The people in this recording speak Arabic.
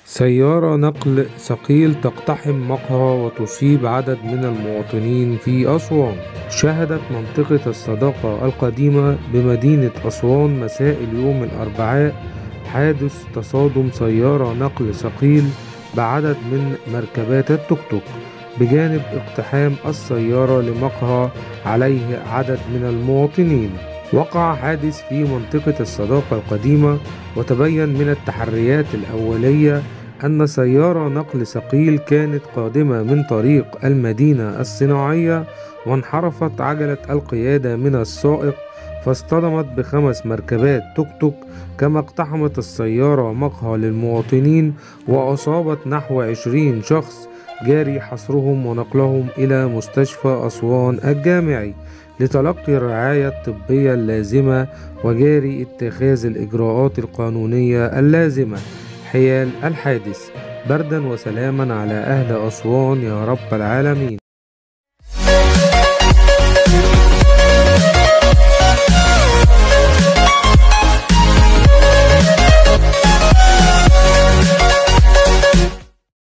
سيارة نقل ثقيل تقتحم مقهى وتصيب عدد من المواطنين في أسوان. شهدت منطقة الصداقة القديمة بمدينة أسوان مساء اليوم الأربعاء حادث تصادم سيارة نقل ثقيل بعدد من مركبات التوك توك بجانب اقتحام السيارة لمقهى عليه عدد من المواطنين. وقع حادث في منطقة الصداقة القديمة، وتبين من التحريات الأولية أن سيارة نقل ثقيل كانت قادمة من طريق المدينة الصناعية، وانحرفت عجلة القيادة من السائق فاصطدمت ب5 مركبات توك توك، كما اقتحمت السيارة مقهى للمواطنين وأصابت نحو 20 شخص جاري حصرهم ونقلهم إلى مستشفى أسوان الجامعي لتلقي الرعاية الطبية اللازمة، وجاري اتخاذ الإجراءات القانونية اللازمة حيال الحادث. بردا وسلاما على أهل أسوان يا رب العالمين.